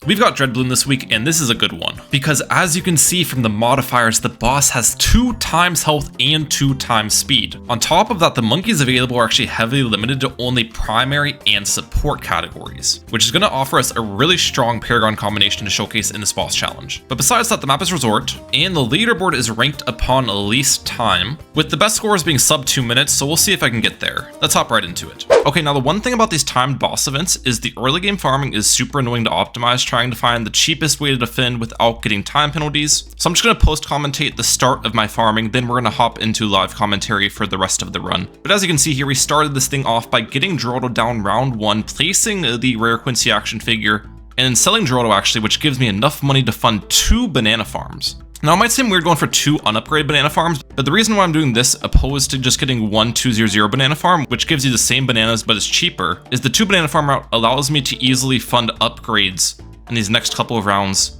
we've got Dreadbloon this week, and this is a good one. Because as you can see from the modifiers, the boss has 2 times health and 2 times speed. On top of that, the monkeys available are actually heavily limited to only primary and support categories, which is going to offer us a really strong Paragon combination to showcase in this boss challenge. But besides that, the map is Resort, and the leaderboard is ranked upon least time, with the best scores being sub 2 minutes, so we'll see if I can get there. Let's hop right into it. Okay, now the one thing about these timed boss events is the early game farming is super annoying to optimize, trying to find the cheapest way to defend without getting time penalties. So I'm just going to post commentate the start of my farming, then we're going to hop into live commentary for the rest of the run. But as you can see here, we started this thing off by getting Geraldo down round 1, placing the rare Quincy action figure, and then selling Geraldo actually, which gives me enough money to fund 2 banana farms. Now, it might seem weird going for 2 unupgraded banana farms, but the reason why I'm doing this opposed to just getting 1 200 banana farm, which gives you the same bananas but is cheaper, is the 2 banana farm route allows me to easily fund upgrades in these next couple of rounds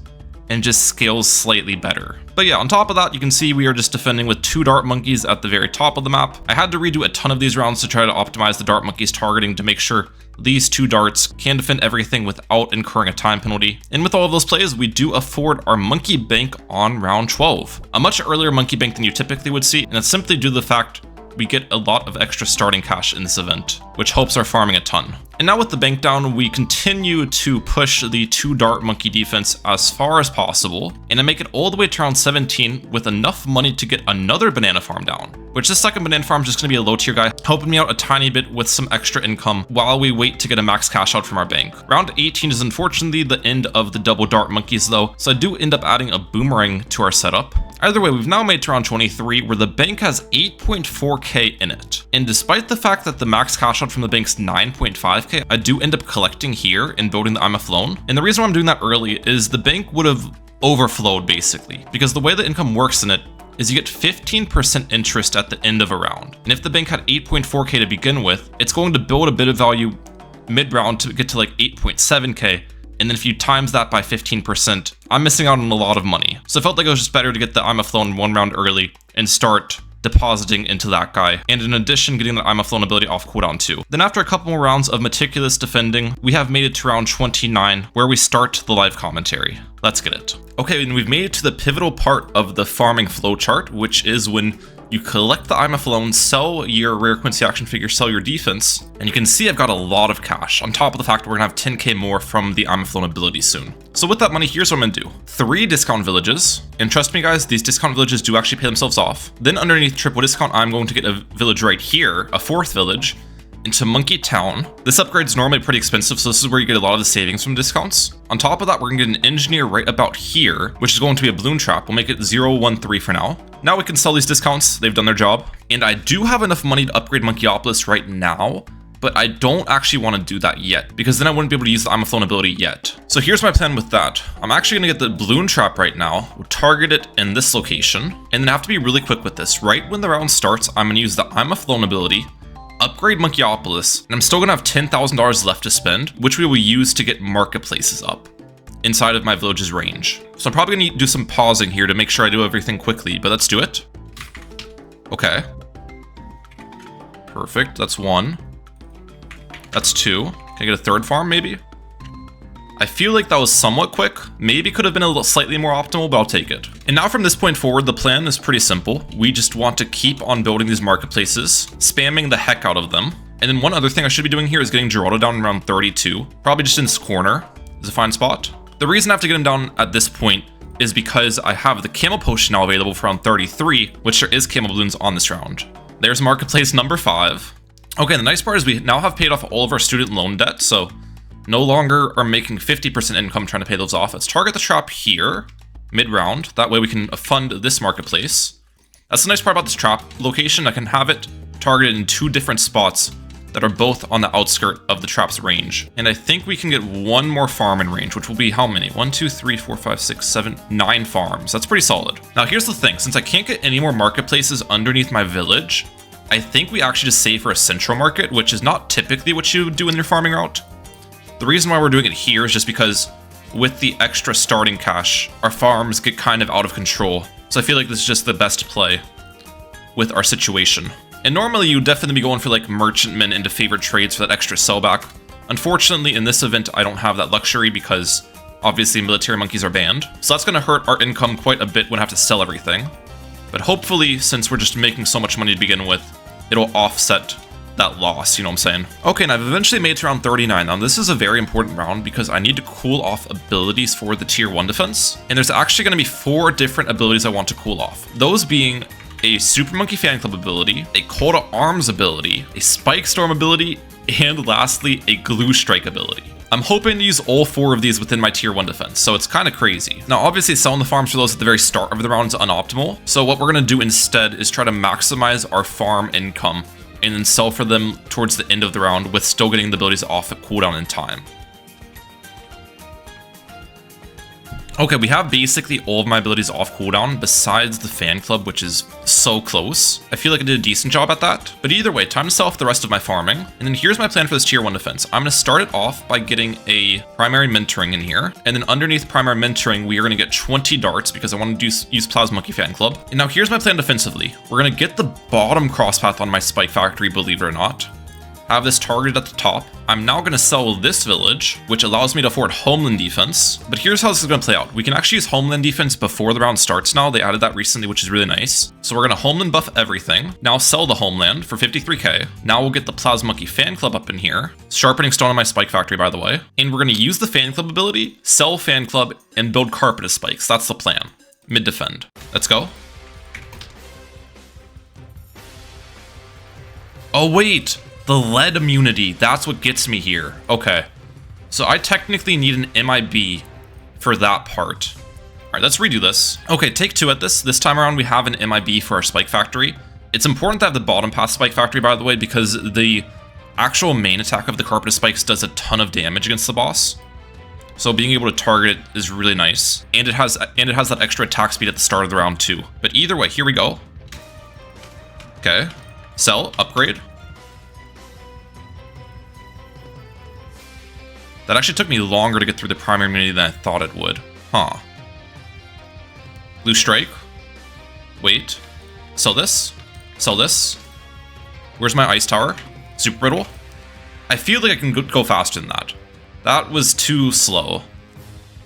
and just scales slightly better. But yeah, on top of that, you can see we are just defending with 2 dart monkeys at the very top of the map. I had to redo a ton of these rounds to try to optimize the dart monkeys targeting to make sure these 2 darts can defend everything without incurring a time penalty. And with all of those plays, we do afford our monkey bank on round 12. A much earlier monkey bank than you typically would see, and it's simply due to the fact we get a lot of extra starting cash in this event, which helps our farming a ton. And now with the bank down, we continue to push the 2 dart monkey defense as far as possible, and I make it all the way to round 17 with enough money to get another banana farm down, which this second banana farm is just going to be a low tier guy, helping me out a tiny bit with some extra income while we wait to get a max cash out from our bank. Round 18 is unfortunately the end of the double dart monkeys though, so I do end up adding a boomerang to our setup. Either way, we've now made to round 23 where the bank has 8.4k in it. And despite the fact that the max cash out from the bank's 9.5k, I do end up collecting here and building the I'm a Flown. And the reason why I'm doing that early is the bank would have overflowed basically, because the way the income works in it is you get 15% interest at the end of a round. And if the bank had 8.4k to begin with, it's going to build a bit of value mid-round to get to like 8.7k. And then if you times that by 15%, I'm missing out on a lot of money. So I felt like it was just better to get the I'm a Flown 1 round early and start depositing into that guy. And in addition, getting the I'm a Flown ability off cooldown too. Then after a couple more rounds of meticulous defending, we have made it to round 29 where we start the live commentary. Let's get it. Okay, and we've made it to the pivotal part of the farming flowchart, which is when you collect the I'm a Flown, sell your rare Quincy action figure, sell your defense, and you can see I've got a lot of cash, on top of the fact we're gonna have 10k more from the I'm a Flown ability soon. So with that money, here's what I'm gonna do. 3 discount villages, and trust me guys, these discount villages do actually pay themselves off. Then underneath triple discount, I'm going to get a village right here, a 4th village, into Monkey Town. This upgrade is normally pretty expensive, so this is where you get a lot of the savings from discounts. On top of that, we're gonna get an engineer right about here, which is going to be a balloon trap. We'll make it 013 for now. Now we can sell these discounts, they've done their job. And I do have enough money to upgrade Monkeyopolis right now, but I don't actually want to do that yet, because then I wouldn't be able to use the I'm a Flown ability yet. So here's my plan with that. I'm actually gonna get the balloon trap right now, we'll target it in this location, and then I have to be really quick with this. Right when the round starts, I'm gonna use the I'm a Flown ability, upgrade Monkeyopolis, and I'm still gonna have $10,000 left to spend, which we will use to get marketplaces up inside of my village's range. So I'm probably gonna do some pausing here to make sure I do everything quickly, but let's do it. Okay. Perfect, that's 1. That's 2. Can I get a 3rd farm maybe? I feel like that was somewhat quick. Maybe could have been a little slightly more optimal, but I'll take it. And now from this point forward, the plan is pretty simple. We just want to keep on building these marketplaces, spamming the heck out of them. And then one other thing I should be doing here is getting Geraldo down around 32. Probably just in this corner is a fine spot. The reason I have to get him down at this point is because I have the camo potion now available for round 33, which there is camo balloons on this round. There's marketplace number 5. Okay, the nice part is we now have paid off all of our student loan debt, so no longer are making 50% income trying to pay those off. Let's target the trap here, mid-round. That way we can fund this marketplace. That's the nice part about this trap location. I can have it targeted in 2 different spots that are both on the outskirt of the trap's range. And I think we can get 1 more farm in range, which will be how many? 1, 2, 3, 4, 5, 6, 7, 9 farms. That's pretty solid. Now here's the thing, since I can't get any more marketplaces underneath my village, I think we actually just save for a central market, which is not typically what you would do in your farming route. The reason why we're doing it here is just because with the extra starting cash, our farms get kind of out of control. So I feel like this is just the best play with our situation. And normally you'd definitely be going for like merchantmen into favorite trades for that extra sellback. Unfortunately, in this event, I don't have that luxury because Obviously, military monkeys are banned, so that's going to hurt our income quite a bit when I have to sell everything. But hopefully, since we're just making so much money to begin with, it'll offset that loss, you know what I'm saying? Okay, and I've eventually made it to round 39. Now, this is a very important round because I need to cool off abilities for the tier 1 defense. And there's actually going to be 4 different abilities I want to cool off. Those being a Super Monkey Fan Club ability, a Call to Arms ability, a Spike Storm ability, and lastly, a Glue Strike ability. I'm hoping to use all 4 of these within my tier 1 defense, so it's kind of crazy. Now, obviously, selling the farms for those at the very start of the round is unoptimal, so what we're going to do instead is try to maximize our farm income and then sell for them towards the end of the round with still getting the abilities off at cooldown in time. Okay, we have basically all of my abilities off cooldown besides the fan club, which is so close. I feel like I did a decent job at that. But either way, time to sell off the rest of my farming. And then here's my plan for this tier 1 defense. I'm going to start it off by getting a primary mentoring in here. And then underneath primary mentoring, we are going to get 20 darts because I want to use Plasma Monkey Fan Club. And now here's my plan defensively. We're going to get the bottom crosspath on my Spike Factory, believe it or not. Have this targeted at the top. I'm now going to sell this village, which allows me to afford Homeland Defense. But here's how this is going to play out. We can actually use Homeland Defense before the round starts now. They added that recently, which is really nice. So we're going to Homeland buff everything. Now sell the Homeland for 53k. Now we'll get the Plasma Monkey Fan Club up in here. Sharpening Stone on my Spike Factory, by the way. And we're going to use the Fan Club ability, sell Fan Club, and build Carpet as spikes. That's the plan. Mid-defend. Let's go. Oh, wait. The lead immunity, that's what gets me here. Okay, so I technically need an MIB for that part. All right, let's redo this. Okay, take 2 at this. This time around, we have an MIB for our Spike Factory. It's important to have the bottom path Spike Factory, by the way, because the actual main attack of the Carpet Spikes does a ton of damage against the boss. So being able to target it is really nice. And it has that extra attack speed at the start of the round too. But either way, here we go. Okay, sell, upgrade. That actually took me longer to get through the primary immunity than I thought it would. Huh. Blue Strike. Wait. Sell this. Sell this. Where's my Ice Tower? Super Brittle. I feel like I can go faster than that. That was too slow.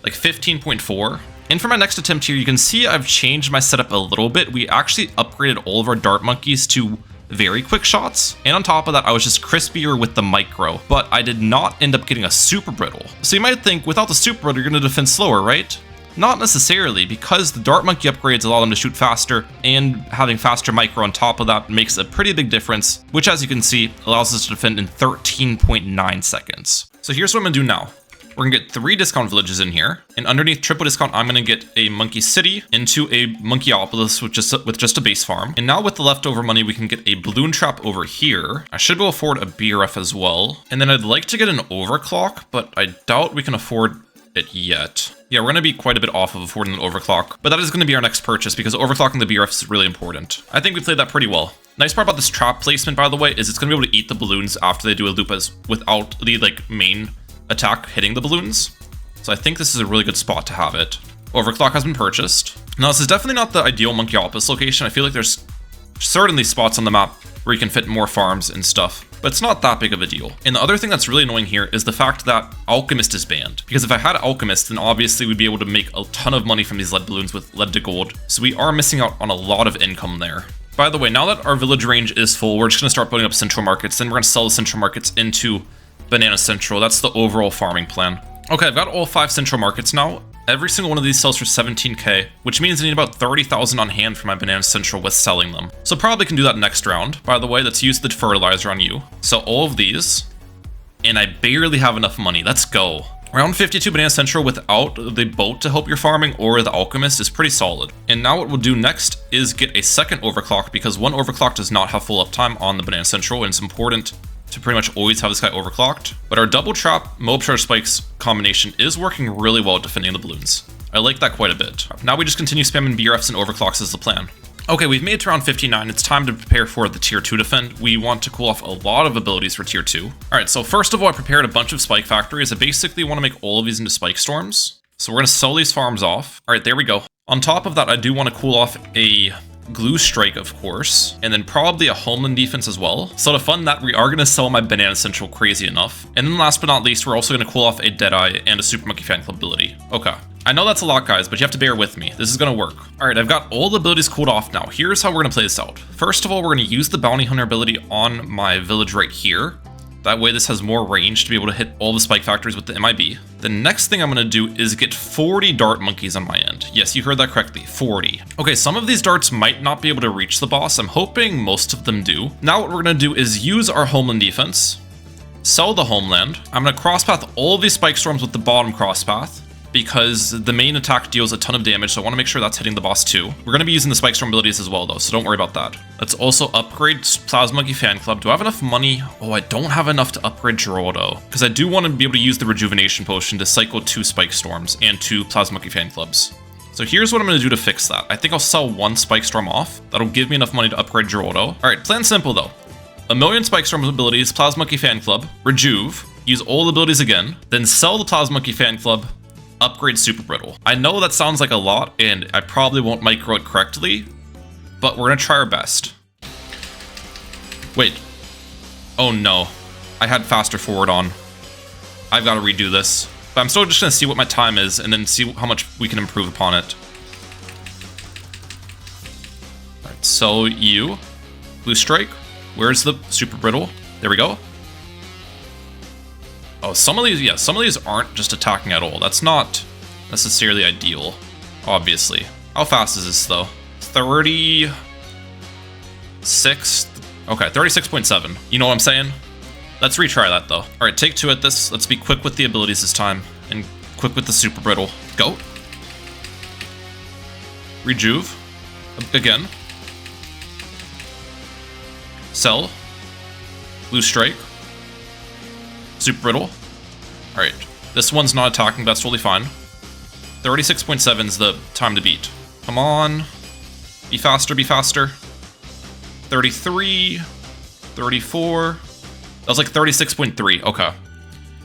Like 15.4. And for my next attempt here, you can see I've changed my setup a little bit. We actually upgraded all of our Dart Monkeys to very quick shots, and on top of that I was just crispier with the micro, but I did not end up getting a super brittle. So you might think without the super brittle you're going to defend slower, right? Not necessarily, because the Dart Monkey upgrades allow them to shoot faster, and having faster micro on top of that makes a pretty big difference, which as you can see allows us to defend in 13.9 seconds. So here's what I'm going to do now. We're gonna get 3 discount villages in here, and underneath triple discount, I'm gonna get a monkey city into a monkeyopolis with just a base farm. And now with the leftover money, we can get a balloon trap over here. I should be able to afford a BRF as well. And then I'd like to get an overclock, but I doubt we can afford it yet. Yeah, we're gonna be quite a bit off of affording an overclock, but that is gonna be our next purchase because overclocking the BRF is really important. I think we played that pretty well. Nice part about this trap placement, by the way, is it's gonna be able to eat the balloons after they do a loop without the main attack hitting the balloons. So I think this is a really good spot to have it. Overclock has been purchased. Now this is definitely not the ideal monkeyopolis location. I feel like there's certainly spots on the map where you can fit more farms and stuff, but it's not that big of a deal. And the other thing that's really annoying here is the fact that Alchemist is banned. Because if I had Alchemist, then obviously we'd be able to make a ton of money from these lead balloons with lead to gold. So we are missing out on a lot of income there. By the way, now that our village range is full, we're just gonna start building up central markets. Then we're gonna sell the central markets into Banana Central. That's the overall farming plan. Okay, I've got all 5 central markets now. Every single one of these sells for 17k, which means I need about 30,000 on hand for my Banana Central with selling them. So probably can do that next round. By the way, let's use the fertilizer on you. So all of these, and I barely have enough money. Let's go. Round 52 Banana Central without the boat to help your farming or the alchemist is pretty solid. And now what we'll do next is get a second overclock because one overclock does not have full uptime on the Banana Central, and it's important to pretty much always have this guy overclocked. But our double trap mob charge spikes combination is working really well at defending the balloons. I like that quite a bit. Now we just continue spamming BRFs and overclocks as the plan. Okay, we've made it to round 59. It's time to prepare for the tier 2 defend. We want to cool off a lot of abilities for tier 2. All right, so first of all, I prepared a bunch of spike factories. I basically want to make all of these into spike storms. So we're going to sell these farms off. All right, there we go. On top of that, I do want to cool off a Glue Strike, of course, and then probably a Homeland defense as well. So to fund that, we are going to sell my Banana Central crazy enough. And then last but not least, we're also going to cool off a Deadeye and a Super Monkey Fan Club ability. Okay. I know that's a lot, guys, but you have to bear with me. This is going to work. All right, I've got all the abilities cooled off now. Here's how we're going to play this out. First of all, we're going to use the Bounty Hunter ability on my village right here. That way this has more range to be able to hit all the spike factories with the MIB. The next thing I'm going to do is get 40 dart monkeys on my end. Yes, you heard that correctly, 40. Okay, some of these darts might not be able to reach the boss. I'm hoping most of them do. Now what we're going to do is use our Homeland defense, sell the Homeland. I'm going to crosspath all of these spike storms with the bottom crosspath, because the main attack deals a ton of damage, so I want to make sure that's hitting the boss too. We're going to be using the Spike Storm abilities as well though, so don't worry about that. Let's also upgrade Plasma Monkey Fan Club. Do I have enough money? Oh, I don't have enough to upgrade Geraldo, because I do want to be able to use the Rejuvenation Potion to cycle 2 Spike Storms and 2 Plasma Monkey Fan Clubs. So here's what I'm going to do to fix that. I think I'll sell 1 Spike Storm off. That'll give me enough money to upgrade Geraldo. Alright, plan simple though. 1,000,000 Spike Storm abilities, Plasma Monkey Fan Club, Rejuve, use all the abilities again, then sell the Plasma Monkey Fan Club, upgrade Super Brittle. I know that sounds like a lot, and I probably won't micro it correctly, but we're gonna try our best. Wait. Oh no. I had faster forward on. I've got to redo this. But I'm still just gonna see what my time is, and then see how much we can improve upon it. Alright, so you. Blue Strike. Where's the Super Brittle? There we go. Oh, some of these aren't just attacking at all. That's not necessarily ideal, obviously. How fast is this, though? 36? Okay, 36.7. You know what I'm saying? Let's retry that, though. All right, take 2 at this. Let's be quick with the abilities this time, and quick with the Super Brittle. Go. Rejuve. Again. Sell. Blue Strike. Super Brittle. Alright, this one's not attacking, that's totally fine. 36.7 is the time to beat. Come on. Be faster, be faster. 33. 34. That was like 36.3, okay.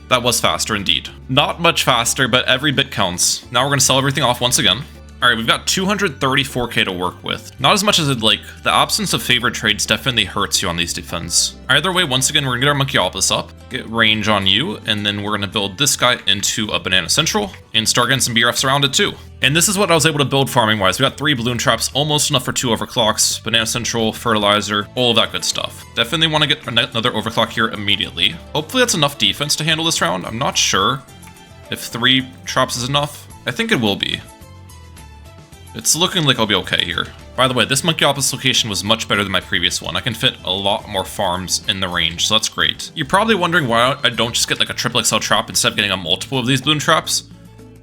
That was faster indeed. Not much faster, but every bit counts. Now we're gonna sell everything off once again. Alright, we've got 234k to work with. Not as much as I'd like. The absence of favored trades definitely hurts you on these defense. Either way, once again, we're gonna get our Monkeyopolis up, get range on you, and then we're gonna build this guy into a Banana Central, and start getting some BRFs around it too. And this is what I was able to build farming-wise. We got 3 Bloon Traps, almost enough for 2 Overclocks, Banana Central, Fertilizer, all of that good stuff. Definitely want to get another Overclock here immediately. Hopefully that's enough defense to handle this round. I'm not sure if 3 Traps is enough. I think it will be. It's looking like I'll be okay here. By the way, this Monkeyopolis location was much better than my previous one. I can fit a lot more farms in the range, so that's great. You're probably wondering why I don't just get like a triple XL trap instead of getting a multiple of these Bloon Traps.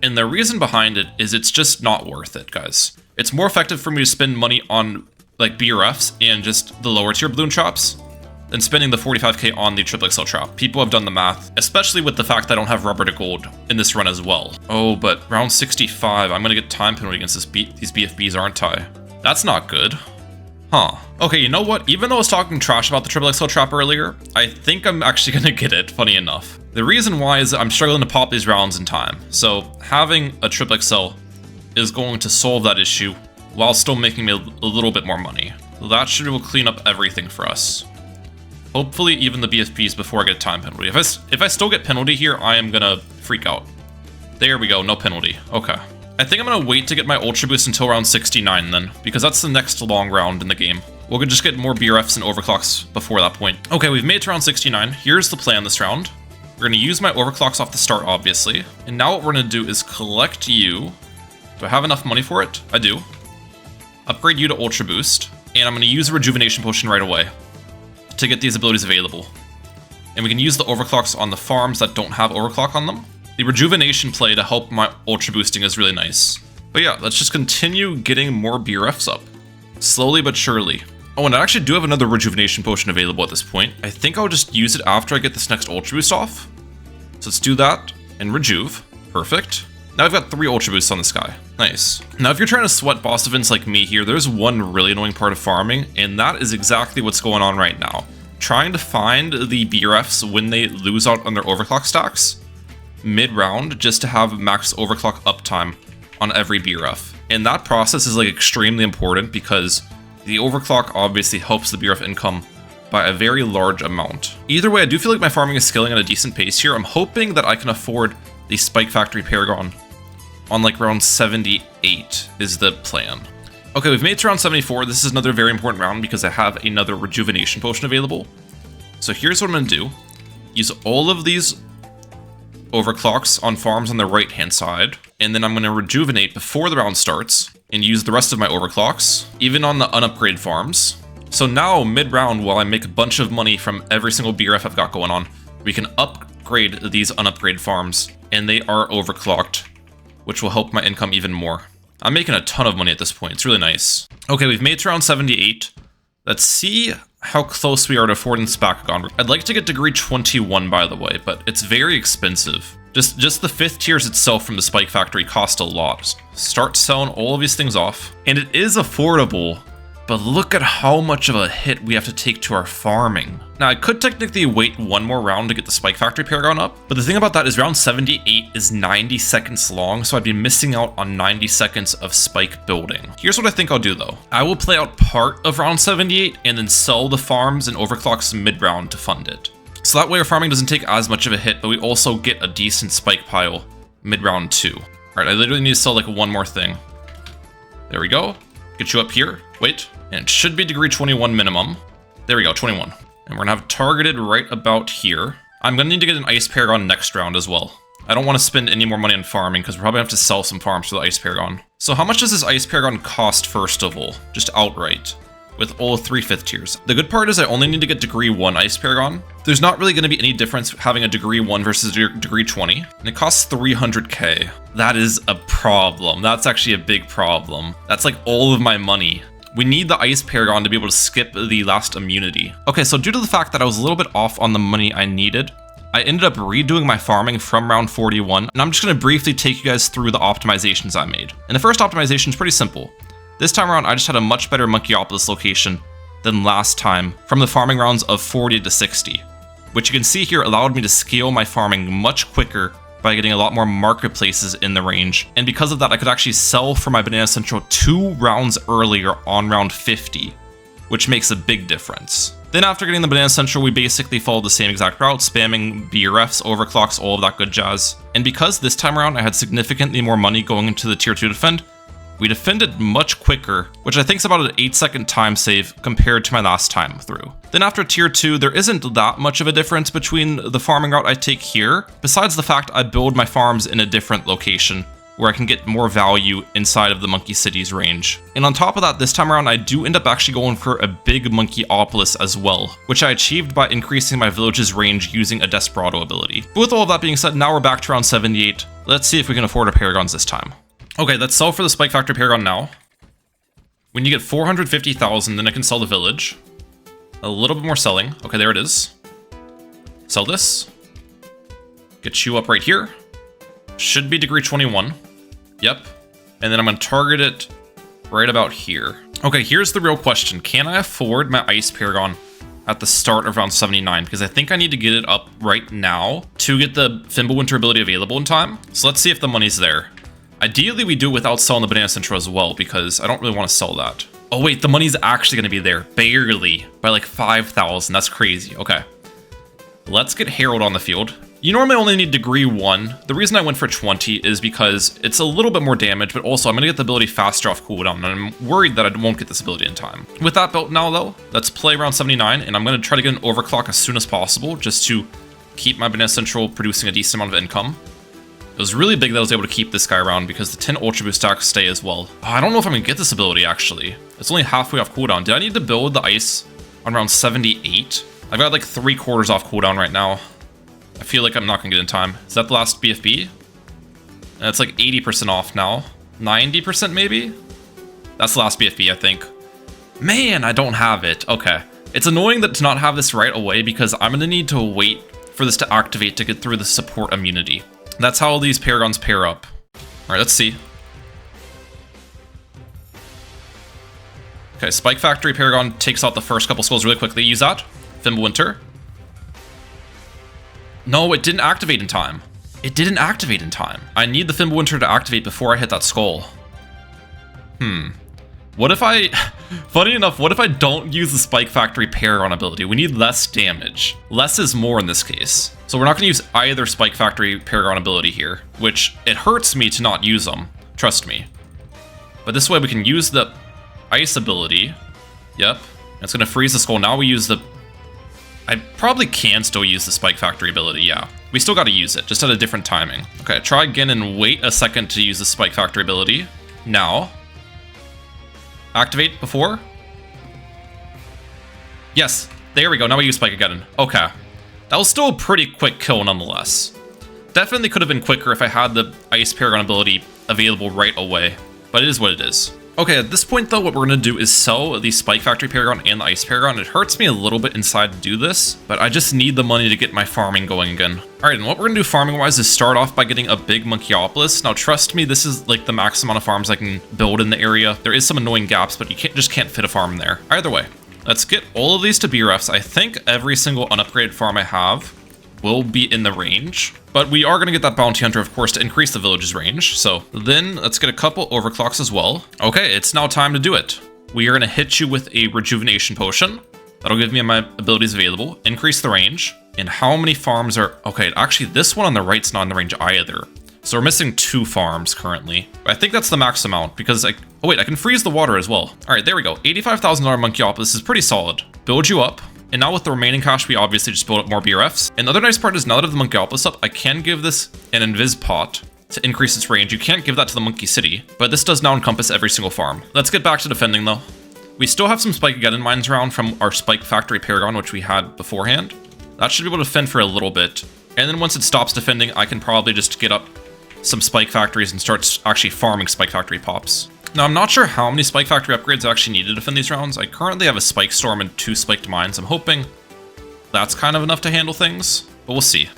And the reason behind it is it's just not worth it, guys. It's more effective for me to spend money on like BRFs and just the lower tier Bloon Traps than spending the 45k on the triple XL trap. People have done the math, especially with the fact that I don't have rubber to gold in this run as well. Oh, but round 65, I'm gonna get time penalty against these BFBs, aren't I? That's not good. Huh. Okay, you know what? Even though I was talking trash about the triple XL trap earlier, I think I'm actually gonna get it, funny enough. The reason why is I'm struggling to pop these rounds in time. So having a triple XL is going to solve that issue while still making me a little bit more money. That should will clean up everything for us. Hopefully even the BFBs before I get time penalty. If I still get penalty here, I am gonna freak out. There we go, no penalty. Okay. I think I'm gonna wait to get my Ultra Boost until round 69 then, because that's the next long round in the game. We'll just get more BRFs and Overclocks before that point. Okay, we've made it to round 69. Here's the plan this round. We're gonna use my Overclocks off the start, obviously. And now what we're gonna do is collect you. Do I have enough money for it? I do. Upgrade you to Ultra Boost. And I'm gonna use a Rejuvenation Potion right away to get these abilities available. And we can use the Overclocks on the farms that don't have Overclock on them. The Rejuvenation play to help my Ultra Boosting is really nice. But yeah, let's just continue getting more BRFs up. Slowly but surely. Oh, and I actually do have another Rejuvenation Potion available at this point. I think I'll just use it after I get this next Ultra Boost off. So let's do that, and Rejuve. Perfect. Now I've got 3 Ultra Boosts on this guy. Nice. Now if you're trying to sweat boss events like me here, there's one really annoying part of farming, and that is exactly what's going on right now. Trying to find the BRFs when they lose out on their Overclock stacks mid-round just to have max Overclock uptime on every BRF. And that process is like extremely important because The overclock obviously helps the BRF income by a very large amount. Either way, I do feel like my farming is scaling at a decent pace here. I'm hoping that I can afford the Spike Factory Paragon on like round 78 is the plan. Okay, we've made it to round 74. This is another very important round because I have another rejuvenation potion available. So here's what I'm gonna do. Use all of these overclocks on farms on the right hand side, and then I'm gonna rejuvenate before the round starts and use the rest of my overclocks, even on the unupgraded farms. So now, mid-round, while I make a bunch of money from every single BRF I've got going on, we can upgrade these unupgraded farms, and they are overclocked, which will help my income even more. I'm making a ton of money at this point. It's really nice. Okay, we've made it to round 78. Let's see how close we are to affording this Paragon. I'd like to get degree 21, by the way, but it's very expensive. Just the 5th tiers itself from the Spike Factory cost a lot. Start selling all of these things off. And it is affordable, but look at how much of a hit we have to take to our farming. Now, I could technically wait one more round to get the Spike Factory Paragon up, but the thing about that is round 78 is 90 seconds long, so I'd be missing out on 90 seconds of spike building. Here's what I think I'll do though. I will play out part of round 78 and then sell the farms and overclocks mid-round to fund it. So that way our farming doesn't take as much of a hit, but we also get a decent spike pile mid-round too. Alright, I literally need to sell like one more thing. There we go. Get you up here. Wait. And it should be degree 21 minimum. There we go, 21. And we're gonna have targeted right about here. I'm gonna need to get an Ice Paragon next round as well. I don't want to spend any more money on farming because we're probably gonna have to sell some farms for the Ice Paragon. So how much does this Ice Paragon cost first of all? Just outright. With all 3 5th tiers. The good part is I only need to get degree 1 Ice Paragon. There's not really going to be any difference having a degree 1 versus degree 20. And it costs 300k. That is a problem. That's actually a big problem. That's like all of my money. We need the Ice Paragon to be able to skip the last immunity. Okay, so due to the fact that I was a little bit off on the money I needed, I ended up redoing my farming from round 41. And I'm just going to briefly take you guys through the optimizations I made. And the first optimization is pretty simple. This time around, I just had a much better Monkeyopolis location than last time from the farming rounds of 40 to 60, which you can see here allowed me to scale my farming much quicker by getting a lot more marketplaces in the range. And because of that, I could actually sell for my Banana Central 2 rounds earlier on round 50, which makes a big difference. Then after getting the Banana Central, we basically followed the same exact route, spamming BRFs, overclocks, all of that good jazz. And because this time around I had significantly more money going into the tier 2 defend, we defended much quicker, which I think is about an 8-second time save compared to my last time through. Then after tier 2, there isn't that much of a difference between the farming route I take here, besides the fact I build my farms in a different location, where I can get more value inside of the Monkey Cities range. And on top of that, this time around I do end up actually going for a big Monkeyopolis as well, which I achieved by increasing my village's range using a Desperado ability. But with all of that being said, now we're back to round 78. Let's see if we can afford our Paragons this time. Okay, let's sell for the Spike Factory Paragon now. When you get 450,000, then I can sell the village. A little bit more selling. Okay, there it is. Sell this. Get you up right here. Should be degree 21. Yep. And then I'm going to target it right about here. Okay, here's the real question. Can I afford my Ice Paragon at the start of round 79? Because I think I need to get it up right now to get the Fimbulwinter ability available in time. So let's see if the money's there. Ideally, we do it without selling the Banana Central as well, because I don't really want to sell that. Oh wait, the money's actually going to be there. Barely. By like 5,000. That's crazy. Okay. Let's get Herald on the field. You normally only need degree 1. The reason I went for 20 is because it's a little bit more damage, but also I'm going to get the ability faster off cooldown, and I'm worried that I won't get this ability in time. With that built now, though, let's play round 79, and I'm going to try to get an overclock as soon as possible, just to keep my Banana Central producing a decent amount of income. It was really big that I was able to keep this guy around because the 10 Ultra Boost stacks stay as well. Oh, I don't know if I'm going to get this ability, actually. It's only halfway off cooldown. Did I need to build the ice on round 78? I've got like 3/4 off cooldown right now. I feel like I'm not going to get in time. Is that the last BFB? And it's like 80% off now. 90% maybe? That's the last BFB, I think. Man, I don't have it. Okay. It's annoying to not have this right away because I'm going to need to wait for this to activate to get through the support immunity. That's how all these Paragons pair up. Alright, let's see. Okay, Spike Factory Paragon takes out the first couple skulls really quickly. Use that. Fimbulwinter. No, it didn't activate in time. It didn't activate in time. I need the Fimbulwinter to activate before I hit that skull. What if I... Funny enough, what if I don't use the Spike Factory Paragon ability? We need less damage. Less is more in this case. So we're not going to use either Spike Factory Paragon ability here, which it hurts me to not use them. Trust me. But this way we can use the Ice ability. Yep. It's going to freeze the skull. Now we use the... I probably can still use the Spike Factory ability, yeah. We still got to use it, just at a different timing. Okay, try again and wait a second to use the Spike Factory ability. Now. Activate before. Yes, there we go. Now we use Spike again. Okay. That was still a pretty quick kill nonetheless. Definitely could have been quicker if I had the Ice Paragon ability available right away. But it is what it is. Okay, at this point though, what we're going to do is sell the Spike Factory Paragon and the Ice Paragon. It hurts me a little bit inside to do this, but I just need the money to get my farming going again. Alright, and what we're going to do farming-wise is start off by getting a big Monkeyopolis. Now trust me, this is like the max amount of farms I can build in the area. There is some annoying gaps, but you just can't fit a farm there. Either way, let's get all of these to BRFs. I think every single unupgraded farm I have will be in the range, but we are going to get that bounty hunter, of course, to increase the village's range. So then let's get a couple overclocks as well. Okay, it's now time to do it. We are going to hit you with a rejuvenation potion. That'll give me my abilities available, increase the range. And how many farms are... Okay, actually, this one on the right's not in the range either. So we're missing 2 farms currently. I think that's the max amount because oh wait, I can freeze the water as well. All right, there we go. $85,000 Monkeyopolis. This is pretty solid. Build you up. And now with the remaining cash, we obviously just build up more BRFs. And the other nice part is now that I have the Monkeyopolis up, I can give this an Invis pot to increase its range. You can't give that to the Monkey City, but this does now encompass every single farm. Let's get back to defending though. We still have some Spike-Geddon mines around from our Spike Factory Paragon, which we had beforehand. That should be able to defend for a little bit. And then once it stops defending, I can probably just get up some Spike Factories and start actually farming Spike Factory pops. Now, I'm not sure how many Spike Factory upgrades I actually need to defend these rounds. I currently have a Spike Storm and 2 Spiked Mines. I'm hoping that's kind of enough to handle things, but we'll see.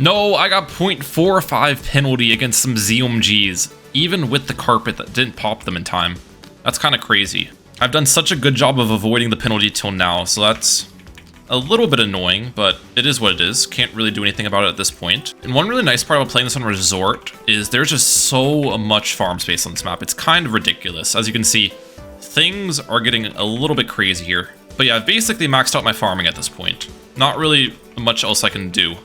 No, I got 0.45 penalty against some ZOMGs, even with the carpet that didn't pop them in time. That's kind of crazy. I've done such a good job of avoiding the penalty till now, so that's a little bit annoying, but it is what it is. Can't really do anything about it at this point. And one really nice part about playing this on Resort is there's just so much farm space on this map. It's kind of ridiculous. As you can see, things are getting a little bit crazy here. But yeah, I've basically maxed out my farming at this point. Not really much else I can do.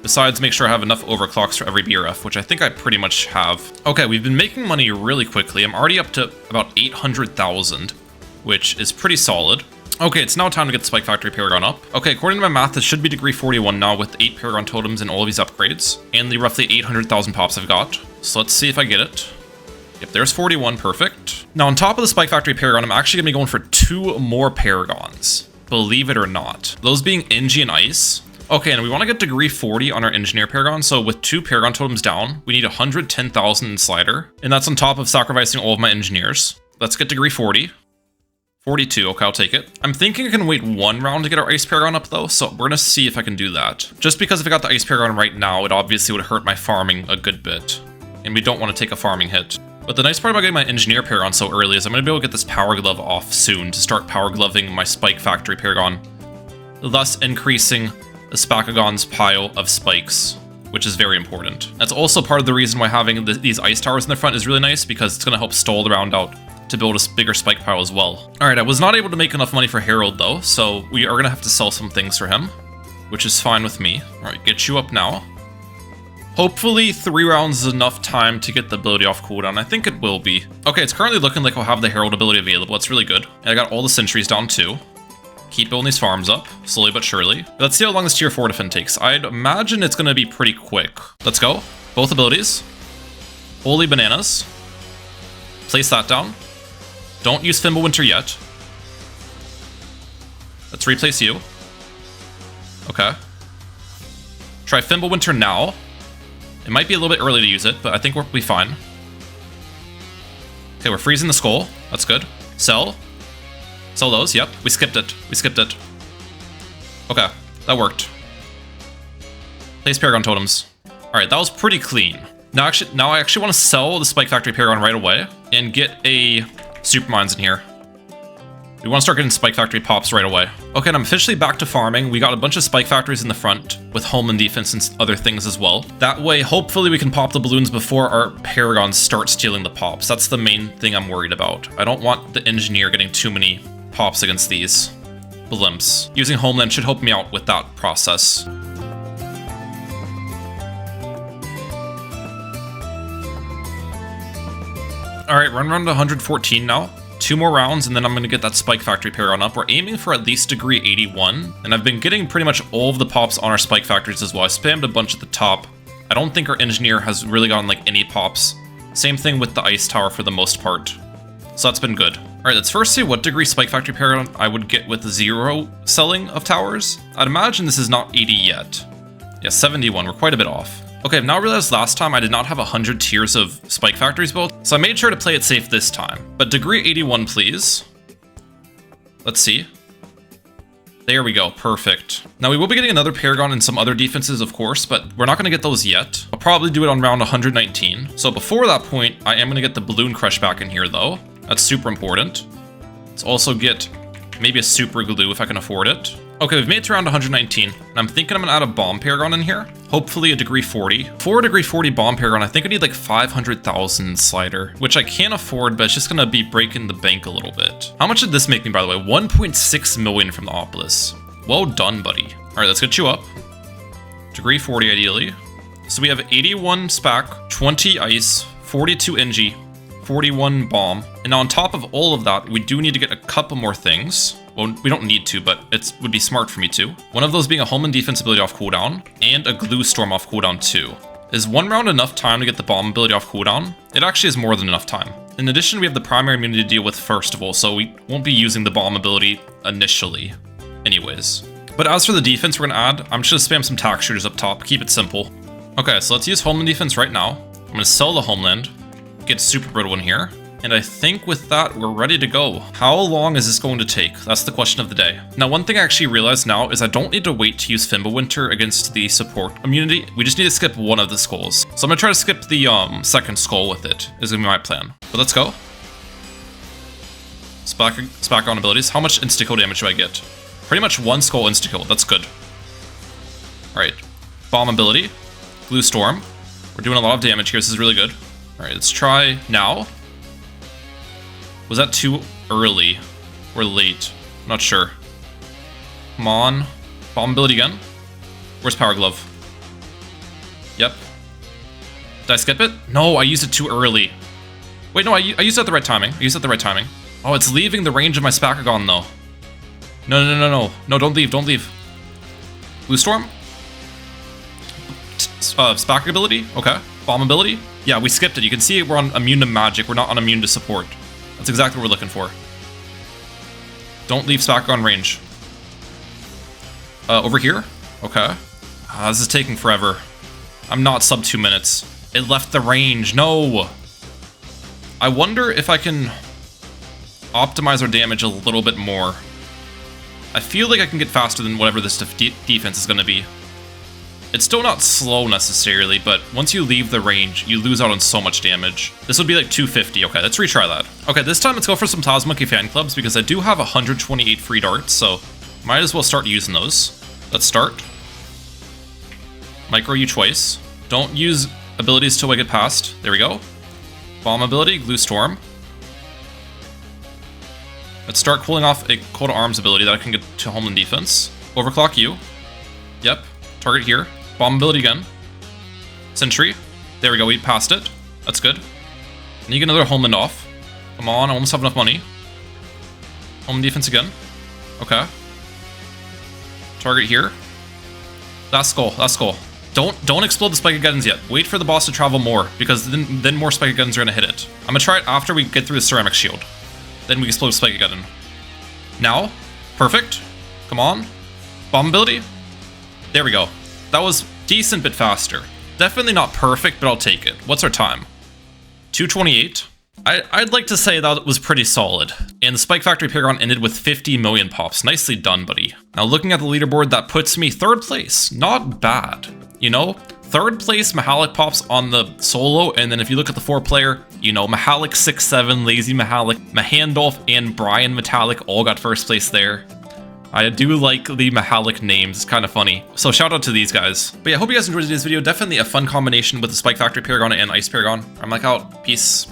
Besides make sure I have enough overclocks for every BRF, which I think I pretty much have. Okay, we've been making money really quickly. I'm already up to about 800,000, which is pretty solid. Okay, it's now time to get the Spike Factory Paragon up. Okay, according to my math, this should be degree 41 now with 8 Paragon totems and all of these upgrades, and the roughly 800,000 pops I've got. So let's see if I get it. Yep, there's 41, perfect. Now on top of the Spike Factory Paragon, I'm actually gonna be going for 2 more Paragons, believe it or not. Those being Engie and Ice. Okay, and we wanna get degree 40 on our Engineer Paragon, so with 2 Paragon totems down, we need 110,000 in Slider, and that's on top of sacrificing all of my Engineers. Let's get degree 40. 42, okay, I'll take it. I'm thinking I can wait 1 round to get our Ice Paragon up though, so we're gonna see if I can do that. Just because if I got the Ice Paragon right now, it obviously would hurt my farming a good bit. And we don't want to take a farming hit. But the nice part about getting my Engineer Paragon so early is I'm gonna be able to get this Power Glove off soon to start Power Gloving my Spike Factory Paragon, thus increasing the Spakagon's pile of spikes, which is very important. That's also part of the reason why having these Ice Towers in the front is really nice, because it's gonna help stall the round out to build a bigger spike pile as well. Alright, I was not able to make enough money for Harold though, so we are gonna have to sell some things for him, which is fine with me. Alright, get you up now. Hopefully 3 rounds is enough time to get the ability off cooldown. I think it will be. Okay, it's currently looking like I'll have the Herald ability available. It's really good. And I got all the sentries down too. Keep building these farms up, slowly but surely. Let's see how long this tier 4 defend takes. I'd imagine it's gonna be pretty quick. Let's go. Both abilities. Holy bananas. Place that down. Don't use Fimbulwinter yet. Let's replace you. Okay. Try Fimbulwinter now. It might be a little bit early to use it, but I think we'll be fine. Okay, we're freezing the skull. That's good. Sell. Sell those. Yep, we skipped it. We skipped it. Okay, that worked. Place Paragon totems. Alright, that was pretty clean. Now I actually want to sell the Spike Factory Paragon right away and get a Super Mines in here. We want to start getting Spike Factory pops right away. Okay, and I'm officially back to farming. We got a bunch of Spike Factories in the front with Homeland defense and other things as well. That way, hopefully we can pop the balloons before our Paragons start stealing the pops. That's the main thing I'm worried about. I don't want the Engineer getting too many pops against these blimps. Using Homeland should help me out with that process. Alright, run around to 114 now. 2 more rounds, and then I'm going to get that Spike Factory Paragon up. We're aiming for at least degree 81, and I've been getting pretty much all of the pops on our Spike Factories as well. I spammed a bunch at the top. I don't think our Engineer has really gotten like any pops. Same thing with the Ice Tower for the most part. So that's been good. Alright, let's first see what degree Spike Factory Paragon I would get with 0 selling of towers. I'd imagine this is not 80 yet. Yeah, 71. We're quite a bit off. Okay, I've now realized last time I did not have 100 tiers of Spike Factories built, so I made sure to play it safe this time. But degree 81, please. Let's see. There we go, perfect. Now we will be getting another Paragon and some other defenses, of course, but we're not going to get those yet. I'll probably do it on round 119. So before that point, I am going to get the Balloon Crush back in here, though. That's super important. Let's also get maybe a Super Glue if I can afford it. Okay, we've made it to round 119, and I'm thinking I'm gonna add a Bomb Paragon in here. Hopefully a degree 40. For a degree 40 Bomb Paragon, I think I need like 500,000 slider, which I can't afford, but it's just gonna be breaking the bank a little bit. How much did this make me, by the way? 1.6 million from the Opolis. Well done, buddy. All right, let's get you up. Degree 40, ideally. So we have 81 SPAC, 20 Ice, 42 NG, 41 Bomb. And on top of all of that, we do need to get a couple more things. Well, we don't need to, but it would be smart for me to. One of those being a Homeland defense ability off cooldown, and a Glue Storm off cooldown too. Is 1 round enough time to get the Bomb ability off cooldown? It actually is more than enough time. In addition, we have the primary immunity to deal with first of all, so we won't be using the Bomb ability initially anyways. But as for the defense we're gonna add, I'm just gonna spam some tack shooters up top, keep it simple. Okay, so let's use Homeland defense right now. I'm gonna sell the Homeland, get Super Brittle in here. And I think with that, we're ready to go. How long is this going to take? That's the question of the day. Now, one thing I actually realized now is I don't need to wait to use Fimbulwinter against the support immunity. We just need to skip one of the skulls. So I'm gonna try to skip the second skull with it, is gonna be my plan. But let's go. Spack on abilities. How much insta-kill damage do I get? Pretty much 1 skull insta-kill. That's good. Alright. Bomb ability. Glue Storm. We're doing a lot of damage here. This is really good. Alright, let's try now. Was that too early or late? I'm not sure. Come on. Bomb ability again. Where's Power Glove? Yep. Did I skip it? No, I used it too early. Wait, no, I used it at the right timing. I used it at the right timing. Oh, it's leaving the range of my Paragon though. No. No, don't leave, don't leave. Blue Storm? Spack ability? Okay. Bomb ability? Yeah, we skipped it. You can see we're on immune to magic. We're not on immune to support. That's exactly what we're looking for. Don't leave Paragon range. Over here? Okay. This is taking forever. I'm not sub 2 minutes. It left the range. No! I wonder if I can optimize our damage a little bit more. I feel like I can get faster than whatever this defense is going to be. It's still not slow necessarily, but once you leave the range, you lose out on so much damage. This would be like 250. Okay, let's retry that. Okay, this time let's go for some Monkey fan clubs because I do have 128 free darts, so might as well start using those. Let's start. Micro you twice. Don't use abilities till I get past. There we go. Bomb ability, Glue Storm. Let's start cooling off a Cold Arms ability that I can get to Homeland defense. Overclock you. Yep. Target here. Bomb ability again. Sentry. There we go, we passed it. That's good. And you get another Homeland off. Come on, I almost have enough money. Homeland defense again. Okay. Target here. Last skull, last skull. Don't explode the Spike Guns yet. Wait for the boss to travel more, because then more Spike Guns are gonna hit it. I'm gonna try it after we get through the Ceramic Shield. Then we explode Spike Gun. Now. Perfect. Come on. Bomb ability. There we go. That was decent bit faster. Definitely not perfect, but I'll take it. What's our time? 2:28. I'd like to say that was pretty solid. And the Spike Factory Paragon ended with 50 million pops. Nicely done, buddy. Now looking at the leaderboard, that puts me 3rd place. Not bad. You know, Third place, Mahalik pops on the solo, and then if you look at the 4-player, you know, Mahalik 6-7, Lazy Mahalik, Mahandolf, and Brian Metallic all got first place there. I do like the Mahalik names, it's kind of funny. So shout out to these guys. But yeah, hope you guys enjoyed today's video. Definitely a fun combination with the Spike Factory Paragon and Ice Paragon. I'm like out. Peace.